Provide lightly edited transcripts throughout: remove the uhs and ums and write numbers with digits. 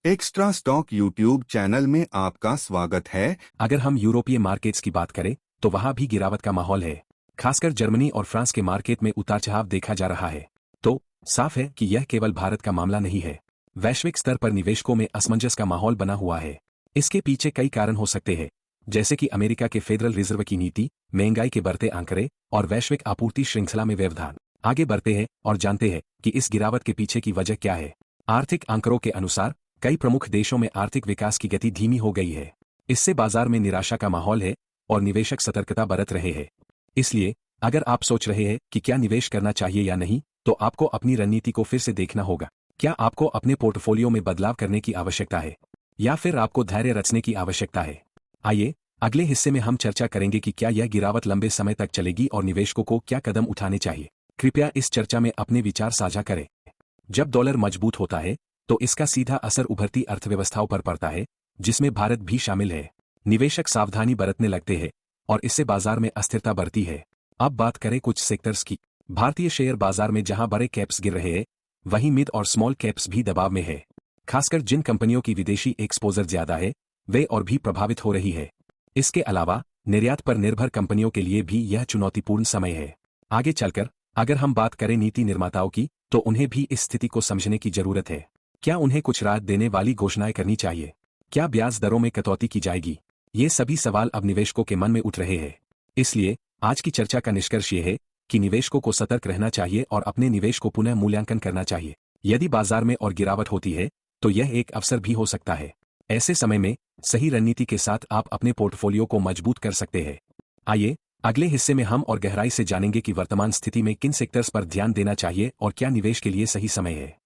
Extra stock YouTube channel में आपका स्वागत है। अगर हम यूरोपीय मार्केट्स की बात करें तो वहां भी गिरावट का माहौल है। खासकर जर्मनी और फ्रांस के मार्केट में उतार चढ़ाव देखा जा रहा है। तो साफ है कि यह केवल भारत का मामला नहीं है। वैश्विक स्तर पर निवेशकों में असमंजस का माहौल बना हुआ है। इसके पीछे कई कारण हो सकते हैं, जैसे कि अमेरिका के फेडरल रिजर्व की नीति, महंगाई के बढ़ते आंकड़े और वैश्विक आपूर्ति श्रृंखला में व्यवधान। आगे बढ़ते हैं और जानते हैं कि इस गिरावट के पीछे की वजह क्या है। आर्थिक आंकड़ों के अनुसार कई प्रमुख देशों में आर्थिक विकास की गति धीमी हो गई है। इससे बाजार में निराशा का माहौल है और निवेशक सतर्कता बरत रहे हैं। इसलिए अगर आप सोच रहे हैं कि क्या निवेश करना चाहिए या नहीं, तो आपको अपनी रणनीति को फिर से देखना होगा। क्या आपको अपने पोर्टफोलियो में बदलाव करने की आवश्यकता है या फिर आपको धैर्य रचने की आवश्यकता है? आइए अगले हिस्से में हम चर्चा करेंगे कि क्या यह गिरावट लंबे समय तक चलेगी और निवेशकों को क्या कदम उठाने चाहिए। कृपया इस चर्चा में अपने विचार साझा करें। जब डॉलर मजबूत होता है तो इसका सीधा असर उभरती अर्थव्यवस्थाओं पर पड़ता है, जिसमें भारत भी शामिल है। निवेशक सावधानी बरतने लगते हैं और इससे बाजार में अस्थिरता बढ़ती है। अब बात करें कुछ सेक्टर्स की। भारतीय शेयर बाजार में जहां बड़े कैप्स गिर रहे हैं, वहीं मिड और स्मॉल कैप्स भी दबाव में है। खासकर जिन कंपनियों की विदेशी एक्सपोजर ज्यादा है, वे और भी प्रभावित हो रही है। इसके अलावा निर्यात पर निर्भर कंपनियों के लिए भी यह चुनौतीपूर्ण समय है। आगे चलकर अगर हम बात करें नीति निर्माताओं की, तो उन्हें भी इस स्थिति को समझने की जरूरत है। क्या उन्हें कुछ राहत देने वाली घोषणाएं करनी चाहिए? क्या ब्याज दरों में कटौती की जाएगी? ये सभी सवाल अब निवेशकों के मन में उठ रहे हैं। इसलिए आज की चर्चा का निष्कर्ष ये है कि निवेशकों को सतर्क रहना चाहिए और अपने निवेश को पुनः मूल्यांकन करना चाहिए। यदि बाजार में और गिरावट होती है तो यह एक अवसर भी हो सकता है। ऐसे समय में सही रणनीति के साथ आप अपने पोर्टफोलियो को मजबूत कर सकते हैं। आइए अगले हिस्से में हम और गहराई से जानेंगे कि वर्तमान स्थिति में किन सेक्टर्स पर ध्यान देना चाहिए और क्या निवेश के लिए सही समय है।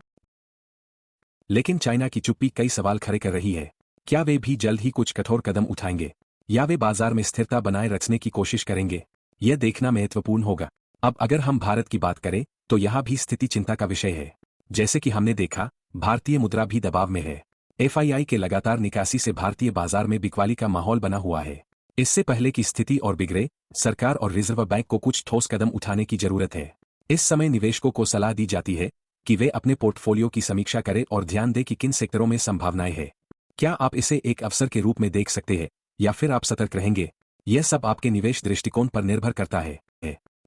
लेकिन चाइना की चुप्पी कई सवाल खड़े कर रही है। क्या वे भी जल्द ही कुछ कठोर कदम उठाएंगे या वे बाजार में स्थिरता बनाए रखने की कोशिश करेंगे? यह देखना महत्वपूर्ण होगा। अब अगर हम भारत की बात करें तो यहाँ भी स्थिति चिंता का विषय है। जैसे कि हमने देखा, भारतीय मुद्रा भी दबाव में है। एफआईआई के लगातार निकासी से भारतीय बाजार में बिकवाली का माहौल बना हुआ है। इससे पहले की स्थिति और बिगड़े, सरकार और रिजर्व बैंक को कुछ ठोस कदम उठाने की जरूरत है। इस समय निवेशकों को सलाह दी जाती है कि वे अपने पोर्टफोलियो की समीक्षा करें और ध्यान दें कि किन सेक्टरों में संभावनाएं हैं। क्या आप इसे एक अवसर के रूप में देख सकते हैं या फिर आप सतर्क रहेंगे? यह सब आपके निवेश दृष्टिकोण पर निर्भर करता है।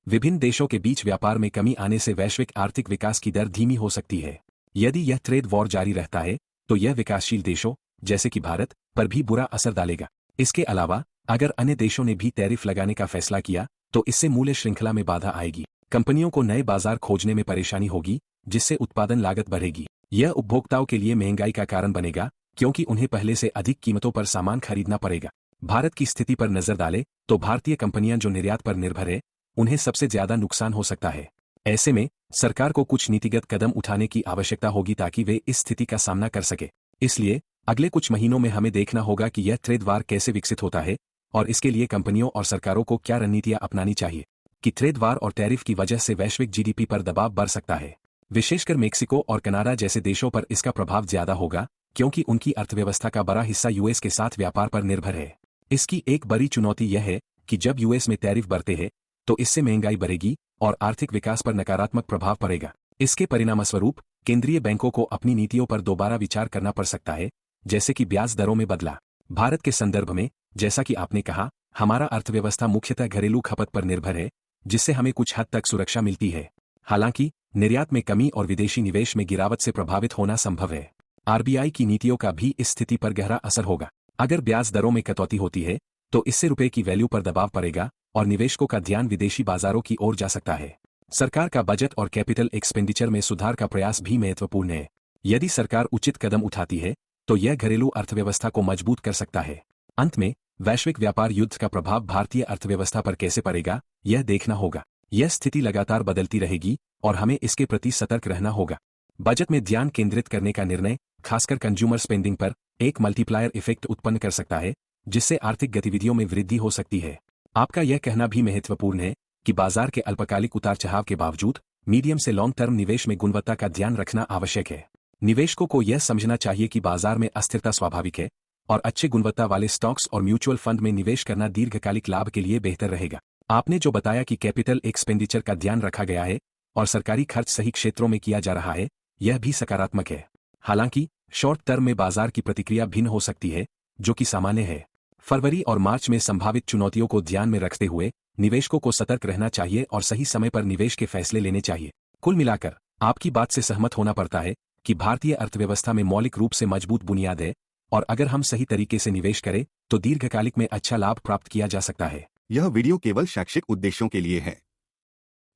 विभिन्न देशों के बीच व्यापार में कमी आने से वैश्विक आर्थिक विकास की दर धीमी हो सकती है। यदि यह ट्रेड वॉर जारी रहता है तो यह विकासशील देशों जैसे कि भारत पर भी बुरा असर डालेगा। इसके अलावा अगर अन्य देशों ने भी टैरिफ लगाने का फैसला किया तो इससे मूल्य श्रृंखला में बाधा आएगी। कंपनियों को नए बाजार खोजने में परेशानी होगी, जिससे उत्पादन लागत बढ़ेगी। यह उपभोक्ताओं के लिए महंगाई का कारण बनेगा, क्योंकि उन्हें पहले से अधिक कीमतों पर सामान खरीदना पड़ेगा। भारत की स्थिति पर नजर डालें तो भारतीय कंपनियां जो निर्यात पर निर्भर है, उन्हें सबसे ज्यादा नुकसान हो सकता है। ऐसे में सरकार को कुछ नीतिगत कदम उठाने की आवश्यकता होगी ताकि वे इस स्थिति का सामना कर सके। इसलिए अगले कुछ महीनों में हमें देखना होगा कि यह ट्रेड वार कैसे विकसित होता है और इसके लिए कंपनियों और सरकारों को क्या रणनीतियां अपनानी चाहिए। कि ट्रेड वार और टैरिफ की वजह से वैश्विक जीडीपी पर दबाव बढ़ सकता है। विशेषकर मेक्सिको और कनाडा जैसे देशों पर इसका प्रभाव ज्यादा होगा, क्योंकि उनकी अर्थव्यवस्था का बड़ा हिस्सा यूएस के साथ व्यापार पर निर्भर है। इसकी एक बड़ी चुनौती यह है कि जब यूएस में टैरिफ बढ़ते हैं तो इससे महंगाई बढ़ेगी और आर्थिक विकास पर नकारात्मक प्रभाव पड़ेगा। इसके परिणामस्वरूप केंद्रीय बैंकों को अपनी नीतियों पर दोबारा विचार करना पड़ सकता है, जैसे कि ब्याज दरों में बदलाव। भारत के संदर्भ में, जैसा कि आपने कहा, हमारा अर्थव्यवस्था मुख्यतः घरेलू खपत पर निर्भर है, जिससे हमें कुछ हद तक सुरक्षा मिलती है। हालांकि निर्यात में कमी और विदेशी निवेश में गिरावट से प्रभावित होना संभव है। आरबीआई की नीतियों का भी इस स्थिति पर गहरा असर होगा। अगर ब्याज दरों में कटौती होती है तो इससे रुपए की वैल्यू पर दबाव पड़ेगा और निवेशकों का ध्यान विदेशी बाजारों की ओर जा सकता है। सरकार का बजट और कैपिटल एक्सपेंडिचर में सुधार का प्रयास भी महत्वपूर्ण है। यदि सरकार उचित कदम उठाती है तो यह घरेलू अर्थव्यवस्था को मजबूत कर सकता है। अंत में वैश्विक व्यापार युद्ध का प्रभाव भारतीय अर्थव्यवस्था पर कैसे पड़ेगा, यह देखना होगा। यह स्थिति लगातार बदलती रहेगी और हमें इसके प्रति सतर्क रहना होगा। बजट में ध्यान केंद्रित करने का निर्णय, खासकर कंज्यूमर स्पेंडिंग पर, एक मल्टीप्लायर इफेक्ट उत्पन्न कर सकता है, जिससे आर्थिक गतिविधियों में वृद्धि हो सकती है। आपका यह कहना भी महत्वपूर्ण है कि बाजार के अल्पकालिक उतार चढ़ाव के बावजूद मीडियम से लॉन्ग टर्म निवेश में गुणवत्ता का ध्यान रखना आवश्यक है। निवेशकों को यह समझना चाहिए कि बाजार में अस्थिरता स्वाभाविक है और अच्छी गुणवत्ता वाले स्टॉक्स और म्यूचुअल फंड में निवेश करना दीर्घकालिक लाभ के लिए बेहतर रहेगा। आपने जो बताया कि कैपिटल एक्सपेंडिचर का ध्यान रखा गया है और सरकारी खर्च सही क्षेत्रों में किया जा रहा है, यह भी सकारात्मक है। हालांकि शॉर्ट टर्म में बाजार की प्रतिक्रिया भिन्न हो सकती है, जो कि सामान्य है। फरवरी और मार्च में संभावित चुनौतियों को ध्यान में रखते हुए निवेशकों को सतर्क रहना चाहिए और सही समय पर निवेश के फैसले लेने चाहिए। कुल मिलाकर आपकी बात से सहमत होना पड़ता है कि भारतीय अर्थव्यवस्था में मौलिक रूप से मजबूत बुनियाद है और अगर हम सही तरीके से निवेश करें तो दीर्घकालिक में अच्छा लाभ प्राप्त किया जा सकता है। यह वीडियो केवल शैक्षिक उद्देश्यों के लिए है।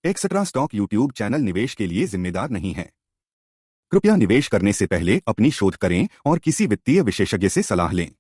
एक्सेट्रा स्टॉक यूट्यूब चैनल निवेश के लिए जिम्मेदार नहीं है। कृपया निवेश करने से पहले अपनी शोध करें और किसी वित्तीय विशेषज्ञ से सलाह लें।